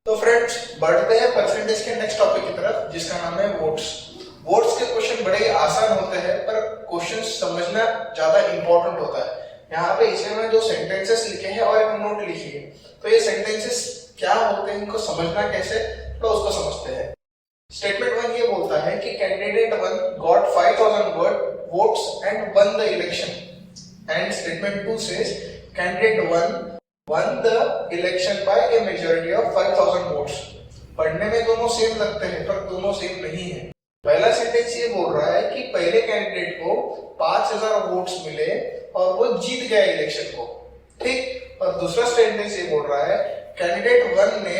तो फ्रेंड्स बढ़ते हैं परसेंटेज के नेक्स्ट टॉपिक की तरफ, जिसका नाम है वोट्स। वोट्स के क्वेश्चन बड़े आसान होते हैं, पर क्वेश्चन समझना ज्यादा इंपॉर्टेंट होता है। यहाँ पे इसमें मैंने 2 सेंटेंसेस लिखे हैं और एक नोट लिखी है। तो ये सेंटेंसेस क्या होते हैं, इनको समझना कैसे, तो उसको समझते हैं। स्टेटमेंट 1 ये बोलता है कि candidate 1 got 5000 votes and one the election. And statement 2 says candidate 1 won the election by a majority of 5000 votes। पढ़ने में दोनों सेम लगते हैं, पर दोनों सेम नहीं है। पहला सेंटेंस ये बोल रहा है कि पहले कैंडिडेट को 5000 वोट्स मिले और वो जीत गया इलेक्शन को, ठीक। और दूसरा सेंटेंस ये बोल रहा है कैंडिडेट 1 ने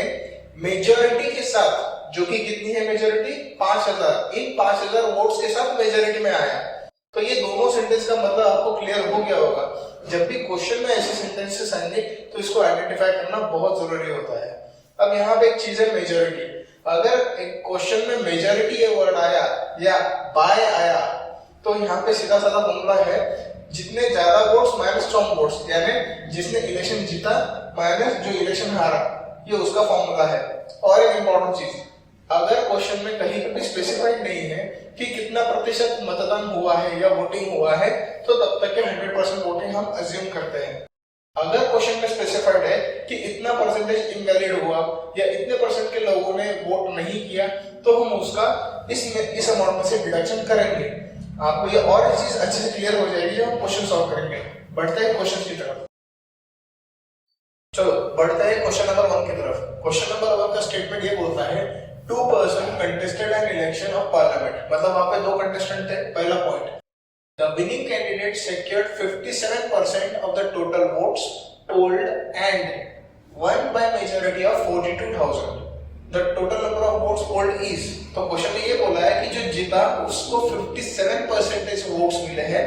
मेजॉरिटी के साथ, जो कि कितनी है मेजॉरिटी, 5000, इन 5000 वोट्स के साथ मेजॉरिटी में आया। तो ये दोनों सेंटेंस का मतलब आपको क्लियर हो गया होगा। जब भी क्वेश्चन में ऐसे सेंटेंसेस आएंगे तो इसको आइडेंटिफाई करना बहुत जरूरी होता है। अब यहाँ पे एक चीज है मेजॉरिटी। अगर एक क्वेश्चन में मेजॉरिटी ये वर्ड आया या बाय आया, तो यहाँ पे सीधा साधा फॉर्मूला है जितने ज्यादा वोट्स माइनस स्ट्रॉन्ग वोट्स, यानी जिसने इलेक्शन जीता माइनस जो इलेक्शन हारा, ये उसका फॉर्मूला है। और एक इंपॉर्टेंट चीज, अगर क्वेश्चन में कहीं पर भी स्पेसिफाइड नहीं है कि कितना प्रतिशत मतदान हुआ है या वोटिंग हुआ है, तो तब तक के 100% वोटिंग हम अज्यूम करते हैं। अगर क्वेश्चन में स्पेसिफाइड है कि इतना परसेंटेज इनवैलिड हुआ या इतने परसेंट के लोगों ने वोट नहीं किया, तो हम उसका इस अमाउंट में से डिडक्शन करेंगे। आपको ये और चीज अच्छे से क्लियर हो जाएगी जब हम क्वेश्चन सॉल्व करेंगे। बढ़ते हैं क्वेश्चन की तरफ। चलो बढ़ते हैं क्वेश्चन नंबर 1 की तरफ। क्वेश्चन नंबर 1 का स्टेटमेंट ये बोलता है 2 person contested an election of parliament। मतलब वहां पे 2 कंटेस्टेंट थे। पहला point, the winning candidate secured 57% of the total votes polled and won by majority of 42,000। the total number of votes polled is, तो क्वेश्चन में ये बोला है कि जो जीता उसको 57% वोट्स मिले हैं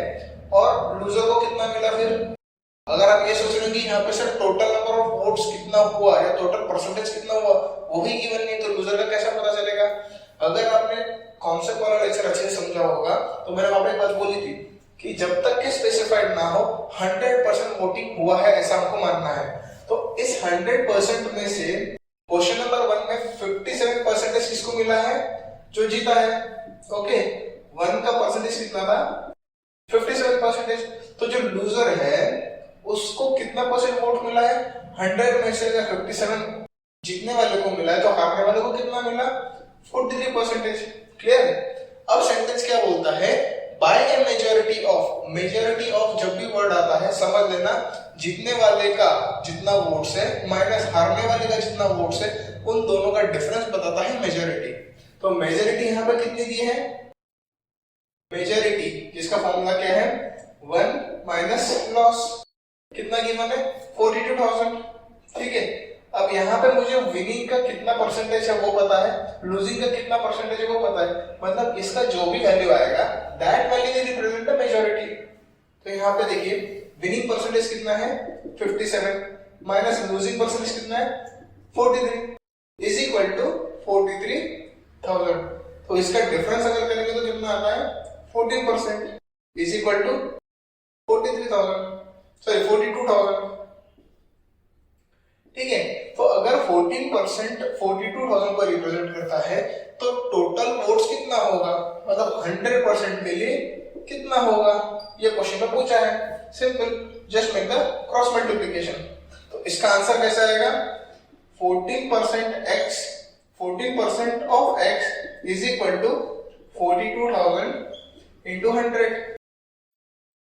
और लूजर को कितना मिला। फिर अगर आप ये सोच रहे हो कि यहाँ पे sir total number of votes कितना हुआ या टोटल परसेंटेज कितना हुआ, वही गिवन नहीं, तो लूजर का कैसा पता चलेगा। अगर आपने कॉन्सेप्ट वाला लेक्चर अच्छे से समझा होगा तो मैंने वहां पे एक बात बोली थी कि जब तक के स्पेसिफाइड ना हो 100% वोटिंग हुआ है ऐसा हमको मानना है। तो इस 100% में से क्वेश्चन नंबर 1 में 57% किसको मिला है, जो जीता है। ओके, 1 का परसेंटेज कितना था, 57%। तो जो लूजर है उसको कितना परसेंट वोट मिला है, 100 में से 57 जीतने वाले को मिला है, तो हारने वाले को कितना मिला, 43%। क्लियर। अब सेंटेंस क्या बोलता है, by a majority of. Majority of जब भी वर्ड आता है समझ लेना जीतने वाले का जितना वोट्स है माइनस हारने वाले का जितना वोट्स है, उन दोनों का डिफरेंस बताता है मेजॉरिटी। तो मेजॉरिटी यहाँ पे कितनी दी है, मेजॉरिटी जिसका फॉर्मूला क्या है 1 माइनस लॉस, कितना गिवन है 42,000। ठीक है। अब यहाँ पे मुझे विनिंग का कितना परसेंटेज है वो पता है, लूजिंग का कितना परसेंटेज है वो पता है, मतलब इसका जो भी वैल्यू आएगा that value will represent the majority. तो यहाँ पे देखिए विनिंग परसेंटेज कितना है 57 माइनस लूजिंग परसेंटेज कितना है 43 इज इक्वल टू 43,000। तो इसका डिफरेंस अगर करेंगे तो कितना आता है 14% इज इक्वल टू 42,000। ठीक है। तो अगर 14% 42,000 को रिप्रेजेंट करता है तो टोटल वोट्स कितना होगा, मतलब 100% के लिए कितना होगा, ये क्वेश्चन में पूछा है। Simple, just make the cross multiplication. तो इसका आंसर कैसा आएगा, 14% of x is equal to 42,000 into 100।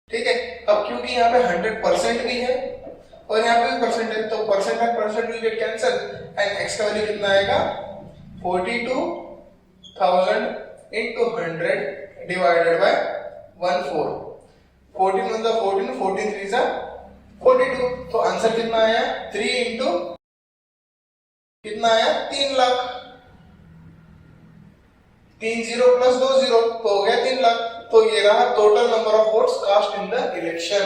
ठीक है। अब क्योंकि यहाँ पे 100% भी है और यहाँ पे भी परसेंट है, तो percent and percent will get cancel and x का वैल्यू कितना आएगा 42,000 into 100 डिवाइडेड बाय 14। 14 मतलब 14, 14 3 जा 42। तो आंसर कितना आया 3 into कितना आया 3 लाख। 3 0 प्लस 2 0 तो हो गया 3 लाख। तो ये रहा total number of votes cast in the election.